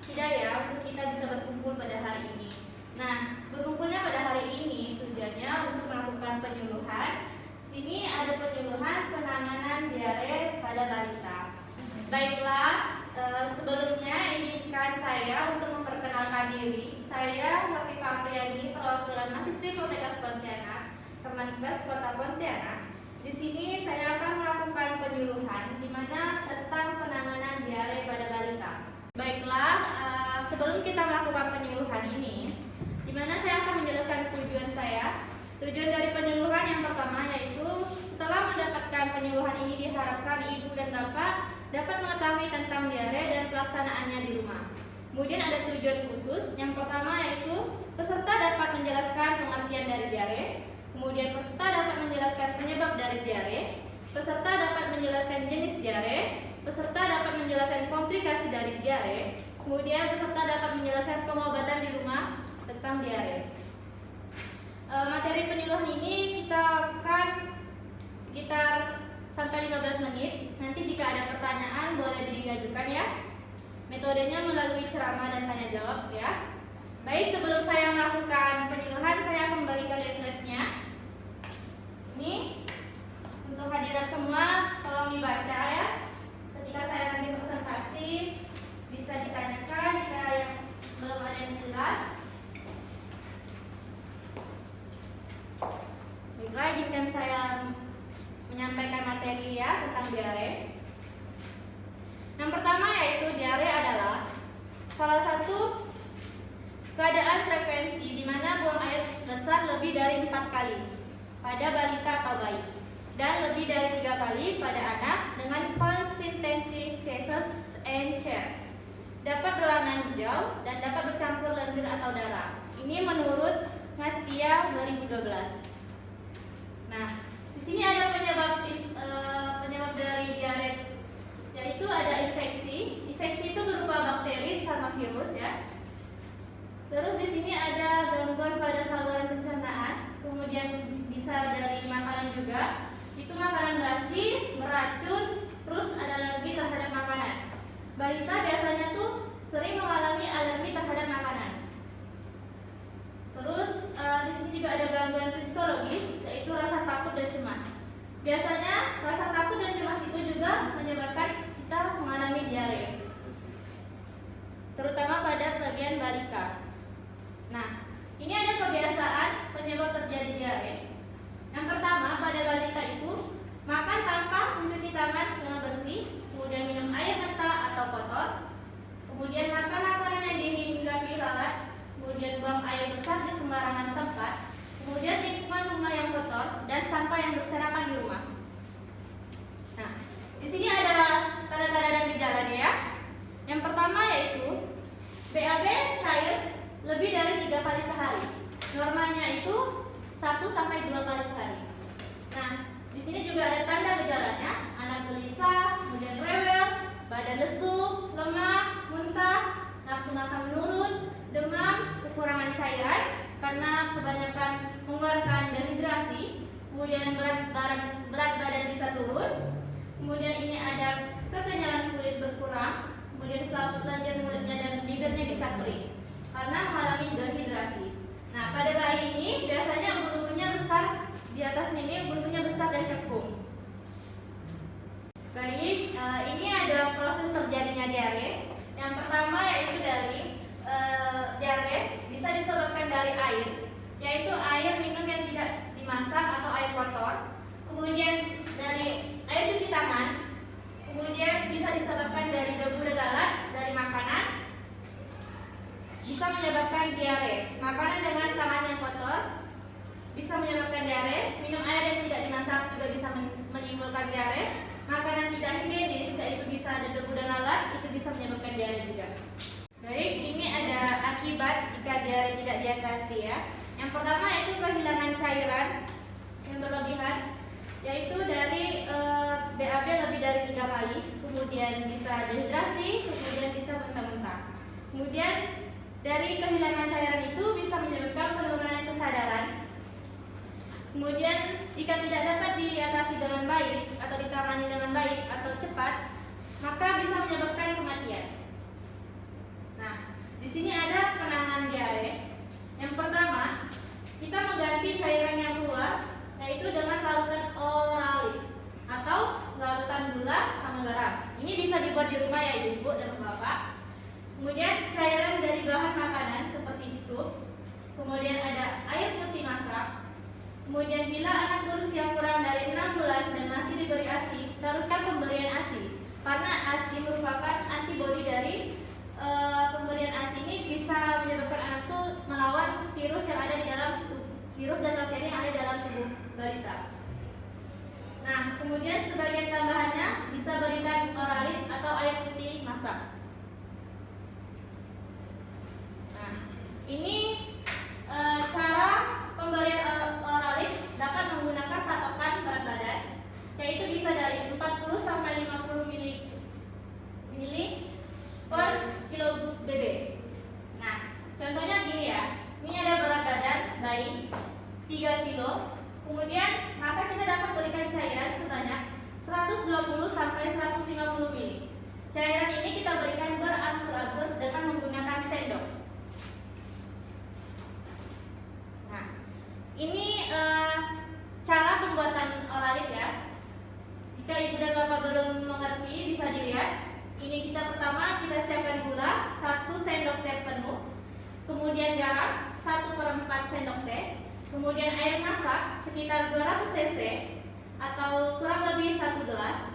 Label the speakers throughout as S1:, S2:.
S1: hidayah untuk kita bisa berkumpul pada hari ini. Nah, berkumpulnya pada hari ini tujuannya untuk melakukan penyuluhan. Sini ada penyuluhan penanganan diare pada balita. Baiklah, sebelumnya izinkan saya untuk memperkenalkan diri. Saya Nofika Apriani, perwakilan mahasiswi Poltekkes Pontianak, Kemenkes Kota Pontianak. Di sini saya akan melakukan penyuluhan di mana tentang penanganan diare pada balita. Baiklah, sebelum kita melakukan penyuluhan ini, di mana saya akan menjelaskan tujuan saya. Tujuan dari penyuluhan yang pertama yaitu setelah mendapatkan penyuluhan ini diharapkan ibu dan bapak dapat mengetahui tentang diare dan pelaksanaannya di rumah. Kemudian ada tujuan khusus. Yang pertama yaitu peserta dapat menjelaskan pengertian dari diare. Kemudian peserta dapat menjelaskan penyebab dari diare. Peserta dapat menjelaskan jenis diare. Peserta dapat menjelaskan komplikasi dari diare. Kemudian peserta dapat menjelaskan pengobatan di rumah tentang diare. Materi penyuluhan ini kita akan sekitar sampai 15 menit. Nanti jika ada pertanyaan boleh diajukan ya. Metodenya melalui ceramah dan tanya jawab ya. Baik, sebelum saya melakukan penyuluhan, saya akan memberikan leafletnya. Ini untuk hadirat semua, tolong dibaca ya. Ketika saya nanti presentasi bisa ditanyakan jika yang belum ada yang jelas. Baiklah, izinkan saya menyampaikan materi ya tentang diare. Yang pertama yaitu diare adalah salah satu keadaan frekuensi di mana buang air besar lebih dari 4 kali pada balita atau bayi dan lebih dari 3 kali pada anak dengan konsistensi feces and chair. Dapat berwarna hijau dan dapat bercampur lendir atau darah. Ini menurut Ngastia 2012. Nah, di sini ada penyebab dari diare, yaitu ada infeksi. Infeksi itu berupa bakteri sama virus ya. Terus di sini ada gangguan pada saluran pencernaan, kemudian bisa dari makanan juga. Itu makanan basi, beracun, terus ada alergi terhadap makanan. Balita biasanya tuh sering mengalami alergi terhadap makanan. Terus di sini juga ada gangguan psikologis, yaitu rasa takut dan cemas. Biasanya rasa takut dan cemas itu juga menyebabkan kita mengalami diare, terutama pada bagian balita. Nah, ini ada kebiasaan penyebab terjadi diare. Yang pertama, pada balita itu makan tanpa mencuci tangan dengan bersih, kemudian minum air mentah atau kotor, kemudian makan makanan yang dihinggapi lalat, kemudian buang air besar di sembarangan tempat, kemudian lingkungan rumah yang kotor dan sampah yang berserakan di rumah. Nah, di sini ada tanda-tanda dan gejalanya ya. Yang pertama yaitu BAB cair lebih dari 3 kali sehari. Normanya itu 1 sampai 2 kali sehari. Nah, di sini juga ada tanda gejalanya, anak gelisah, kemudian rewel, badan lesu, lemah, muntah, nafsu makan menurun, demam, kekurangan cairan karena kebanyakan mengeluarkan dehidrasi, kemudian berat badan bisa turun, kemudian ini ada kekenyalan kulit berkurang, kemudian selaput lendir mulutnya dan bibirnya bisa kering karena mengalami dehidrasi. Nah, pada bayi ini biasanya umbul-umbulnya besar, di atas ini umbul-umbulnya besar dan cekung. Baik, ini ada proses terjadinya diare. Yang pertama yaitu dari diare bisa disebabkan dari air, yaitu air minum yang tidak dimasak atau air kotor, kemudian dari air cuci tangan, kemudian bisa disebabkan dari debu dan lalat dari makanan, bisa menyebabkan diare. Makanan dengan tangan yang kotor bisa menyebabkan diare, minum air yang tidak dimasak juga bisa menimbulkan diare, makanan tidak higienis yaitu bisa ada debu dan lalat itu bisa menyebabkan diare juga. Baik, ini ada akibat jika diare tidak diatasi ya. Yang pertama yaitu kehilangan cairan yang berlebihan, yaitu dari BAB lebih dari 3 kali, kemudian bisa dehidrasi, kemudian bisa muntah-muntah. Kemudian dari kehilangan cairan itu bisa menyebabkan penurunan kesadaran. Kemudian jika tidak dapat diatasi dengan baik atau ditangani dengan baik atau cepat, maka bisa menyebabkan kematian. Nah, Ini bisa dibuat di rumah ya Ibu dan Bapak. Kemudian cairan dari bahan makanan seperti sup, kemudian ada air putih masak. Kemudian bila anak berusia kurang dari 6 bulan dan masih diberi ASI, teruskan pemberian ASI. Karena ASI merupakan antibodi dari pemberian ASI ini bisa menyebabkan anak itu melawan virus yang ada di dalam virus dan bakteri yang ada dalam tubuh balita. Nah, kemudian sebagian tambahannya bisa berikan oralit atau air putih masak. Nah, ini cara pemberian oralit dapat menggunakan patokan berat badan, yaitu bisa dari 40 sampai 50 mili per kilo BB. Nah, contohnya gini ya, ini ada berat badan bayi 3 kilo, kemudian maka kita dapat berikan cairan sebanyak 120 sampai 150 mili. Cairan ini kita berikan berangsur-angsur dengan menggunakan sendok. Nah, ini cara pembuatan oralit ya. Jika Ibu dan Bapak belum mengerti, bisa dilihat. Ini kita pertama kita siapkan gula 1 sendok teh penuh, kemudian garam 1/4 sendok teh, kemudian air masak sekitar 200 cc atau kurang lebih 1 gelas.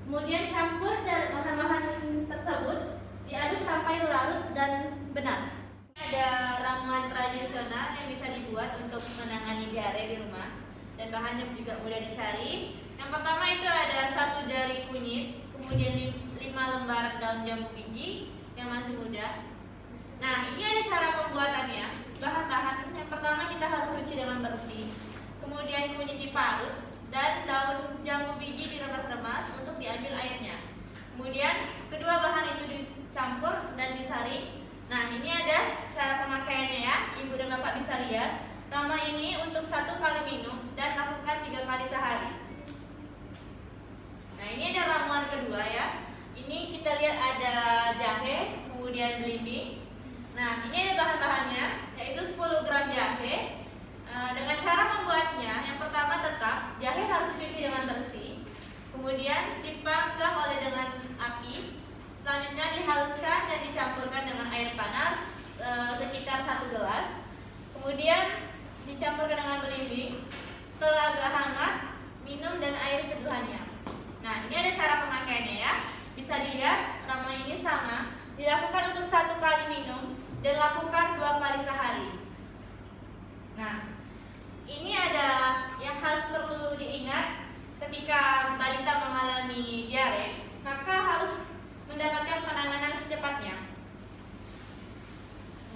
S1: Kemudian campur dari bahan-bahan tersebut, diaduk sampai larut dan benar. Ada ramuan tradisional yang bisa dibuat untuk menangani diare di rumah dan bahannya juga mudah dicari. Yang pertama itu ada 1 jari kunyit, kemudian 5 lembar daun jambu biji yang masih muda. Nah, ini ada cara pembuatannya. Bahan-bahan yang pertama kita harus cuci dengan bersih, kemudian kunyit diparut dan daun jambu biji diremas-remas untuk diambil airnya. Kemudian kedua bahan itu dicampur dan disaring. Nah, ini ada cara pemakaiannya ya, Ibu dan Bapak bisa lihat. Ramuan ini untuk 1 kali minum dan lakukan 3 kali sehari. Nah, ini ada ramuan kedua ya. Ini kita lihat ada jahe, kemudian belimbing. Nah, ini ada bahan-bahannya, yaitu 10 gram jahe. Dengan cara membuatnya, yang pertama tetap jahe harus dicuci dengan bersih, kemudian dipanggang oleh dengan api. Selanjutnya dihaluskan dan dicampurkan dengan air panas sekitar 1 gelas. Kemudian dicampurkan dengan belimbing. Setelah agak hangat, minum dan air seduhannya. Nah, ini ada cara pemakaiannya ya. Bisa dilihat ramuan ini sama, dilakukan untuk 1 kali minum dan lakukan 2 kali sehari. Nah, ini ada yang harus perlu diingat ketika balita mengalami diare, maka harus mendapatkan penanganan secepatnya.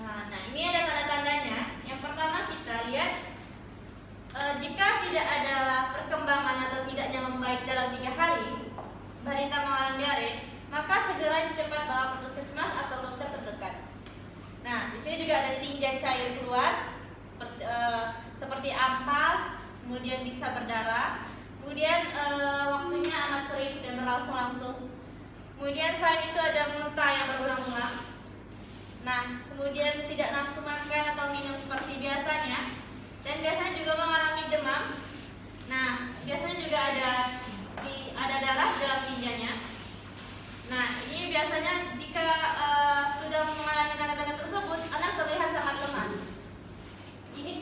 S1: Nah, ini ada tanda-tandanya. Yang pertama kita lihat jika tidak ada perkembangan atau tidaknya membaik dalam 3 hari, balita mengalami diare, maka segera cepat bawa ke puskesmas atau dokter terdekat. Nah, di sini juga ada tinja cair keluar seperti ampas, kemudian bisa berdarah, kemudian waktunya amat sering dan berlangsung-langsung. Kemudian selain itu ada muntah yang berulang-ulang. Nah, kemudian tidak nafsu makan atau minum seperti biasanya, dan biasanya juga mengalami demam. Nah, biasanya juga ada darah dalam tinjanya. Nah, ini biasanya jika sudah mengalami tanda-tanda tersebut, anak terlihat sangat lemas. Ini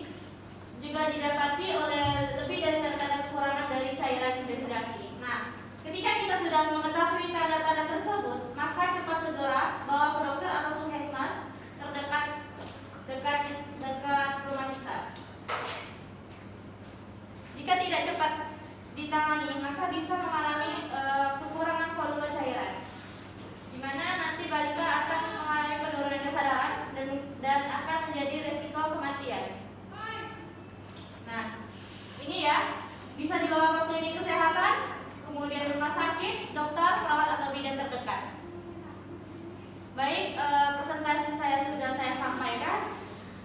S1: juga didapati oleh lebih dari tanda-tanda kekurangan dari cairan dehidrasi. Nah, ketika kita sudah mengetahui tanda-tanda tersebut, maka cepat segera bawa ke dokter atau puskesmas terdekat dekat rumah kita. Jika tidak cepat ditangani, maka bisa mengalami kekurangan volume cairan, di mana nanti balita akan mengalami penurunan kesadaran dan akan menjadi resiko kematian. Nah, ini ya, bisa dibawa ke klinik kesehatan, kemudian rumah sakit, dokter, perawat atau bidan terdekat. Baik, presentasi saya sudah saya sampaikan.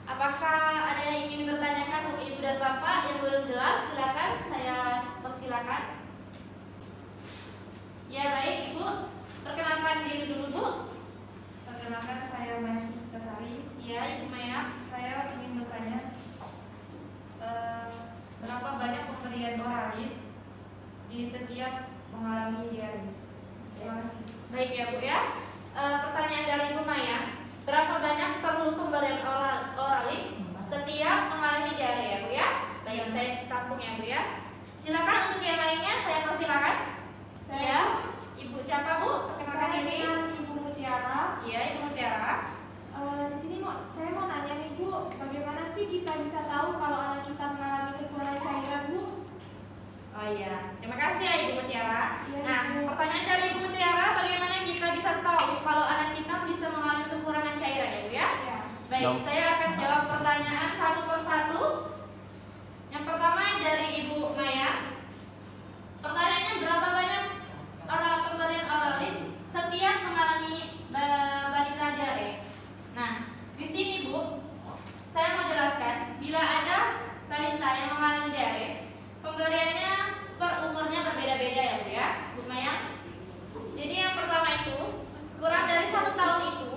S1: Apakah ada yang ingin bertanyakan untuk Ibu dan Bapak yang belum jelas? Silakan, saya persilakan. Ya baik, Ibu, perkenalkan diri dulu, Bu.
S2: Perkenalkan, saya Maya Kasari.
S1: Ya, Ibu Maya.
S2: Saya ingin bertanya, berapa banyak pemberian oralit di setiap mengalami diare? Terima
S1: ya Bu ya. Pertanyaan dari Ibu Maya, berapa banyak perlu pemberian oralin setiap mengalami diare ya Bu ya? Baik, saya tampung ya Bu ya. Silakan untuk yang lainnya, saya persilakan. Ya, Ibu siapa Bu? Perkenalkan diri.
S2: Ibu Mutiara.
S1: Iya, Ibu Mutiara.
S2: Di sini saya mau nanya nih Bu, bagaimana sih kita bisa tahu kalau anak kita mengalami kekurangan cairan Bu?
S1: Oh iya, terima kasih ya Ibu Mutiara.
S2: Iya,
S1: Nah,
S2: Ibu.
S1: pertanyaan dari Ibu Mutiara, bagaimana kita bisa tahu kalau anak kita bisa mengalami kekurangan cairan ya Bu ya?
S2: Ya.
S1: Baik, saya akan jawab pertanyaan satu persatu. Yang pertama dari Ibu Maya. Pertanyaannya, berapa banyak pemberian oralin setiap mengalami balita diare? Nah, di sini Bu, saya mau jelaskan, bila ada balita yang mengalami diare, pemberiannya per umurnya berbeda-beda ya Bu ya, Bu Maya. Jadi yang pertama itu, kurang dari 1 tahun itu,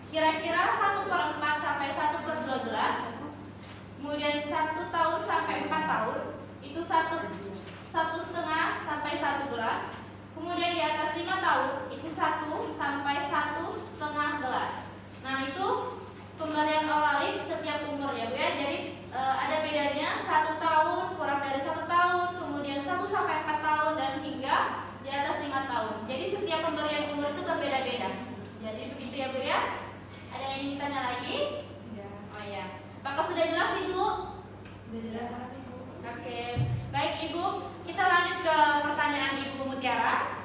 S1: kira-kira 1/4 sampai 1/12. Kemudian 1 tahun sampai 4 tahun, itu 1,5 sampai 1 gelas. Kemudian di atas 5 tahun, itu 1 sampai 1,5 gelas. Nah, itu pemberian oralin setiap umur ya Bu ya. Jadi ada bedanya 1 tahun, kurang dari 1 tahun, kemudian 1 sampai 4 tahun, dan hingga di atas 5 tahun. Jadi setiap pemberian umur itu berbeda-beda. Jadi begitu ya Bu ya. Ada yang ingin ditanya lagi?
S2: Ya.
S1: Oh ya. Apakah sudah jelas Ibu?
S2: Sudah jelas, makasih Bu.
S1: Oke. Baik Ibu, kita lanjut ke pertanyaan Ibu Mutiara.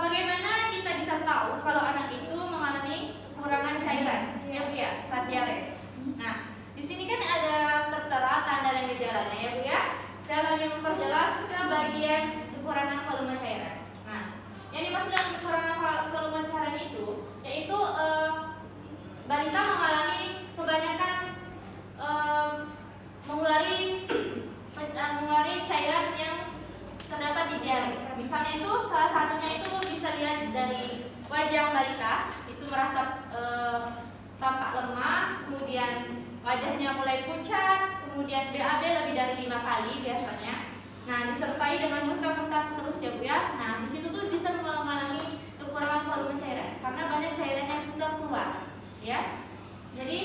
S1: Bagaimana kita bisa tahu kalau anak itu mengalami kekurangan cairan ya Bu ya saat diare? Nah, di sini kan ada tertera tanda dan gejalanya ya Bu ya. Saya lagi memperjelas ke bagian kekurangan volume cairan. Nah, yang dimaksud dengan kekurangan volume cairan itu yaitu balita mengalami kebanyakan mengeluarkan cairan yang terdapat di diare. Misalnya itu salah satunya itu bisa lihat dari wajah balita, itu merasa tampak lemah, kemudian wajahnya mulai pucat, kemudian BAB lebih dari 5 kali biasanya. Nah, disertai dengan muntah-muntah terus ya Bu ya. Nah, di situ tuh bisa mengalami kekurangan volume cairan karena banyak cairan yang tidak keluar, ya. Jadi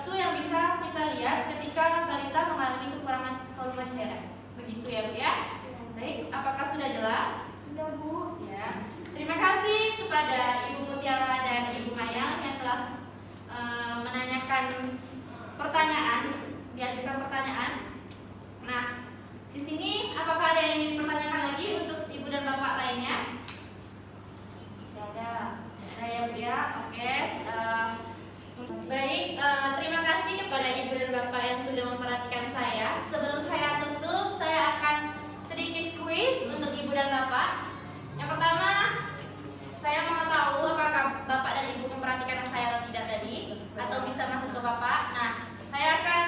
S1: itu yang bisa kita lihat ketika balita mengalami kekurangan volume cairan. Begitu ya Bu ya. Baik, apakah sudah jelas?
S2: Sudah Bu.
S1: Ya. Terima kasih kepada Ibu Mutiara dan Ibu Maya yang telah menanyakan pertanyaan, diajukan pertanyaan. Nah, di sini apakah ada yang ingin dipertanyakan lagi untuk Ibu dan Bapak lainnya? Tidak ada. Ada ya Bu ya. Oke. Baik, terima kasih kepada Ibu dan Bapak yang sudah memperhatikan saya. Sebelum saya tutup, saya akan sedikit kuis untuk Ibu dan Bapak. Yang pertama, saya mau tahu apakah Bapak dan Ibu memperhatikan saya atau tidak tadi, atau bisa masuk ke Bapak. Nah, saya akan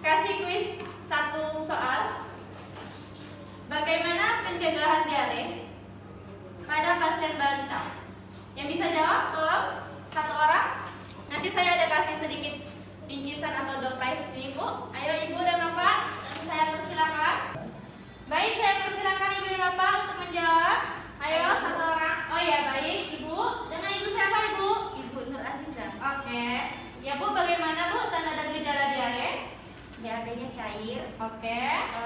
S1: kasih kuis satu soal. Bagaimana pencegahan diare pada pasien balita? Yang bisa jawab, tolong satu orang. Nanti saya ada kasih sedikit bingkisan atau door prize nih Bu. Ayo Ibu dan Bapak, saya persilakan. Baik, saya persilakan Ibu dan Bapak untuk menjawab. Ayo satu orang. Oh ya, baik Ibu. Dengan Ibu siapa Ibu?
S3: Ibu Nur Aziza.
S1: Oke. Ya Bu, bagaimana Bu tanda dan gejala diare?
S3: Diarenya cair,
S1: Oke.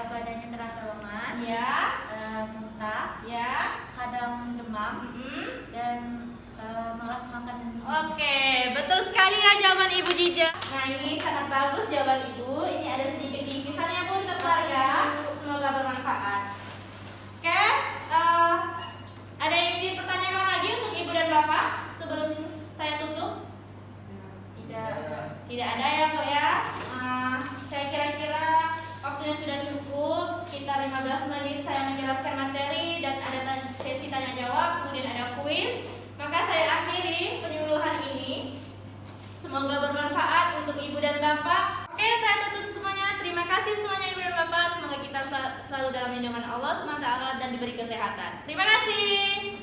S3: badannya terasa lemas,
S1: Ya.
S3: muntah,
S1: Ya.
S3: kadang demam,
S1: Mm-mm.
S3: dan malas makan dan minum.
S1: Oke, betul sekali ya jawaban Ibu Jija. Nah, ini sangat bagus jawaban Ibu. Ini ada sedikit bingkisannya Bu untuk keluarga. Semoga bermanfaat. Oke, ada yang ingin dipertanyakan lagi untuk Ibu dan Bapak sebelum saya tutup? Tidak ada ya Bu ya. Saya kira-kira waktunya sudah cukup, sekitar 15 menit saya menjelaskan materi dan ada sesi tanya jawab, kemudian ada kuis. Maka saya akhiri penyuluhan ini. Semoga bermanfaat untuk Ibu dan Bapak. Oke, saya tutup semuanya. Terima kasih semuanya Ibu dan Bapak. Semoga kita selalu dalam lindungan Allah SWT dan diberi kesehatan. Terima kasih.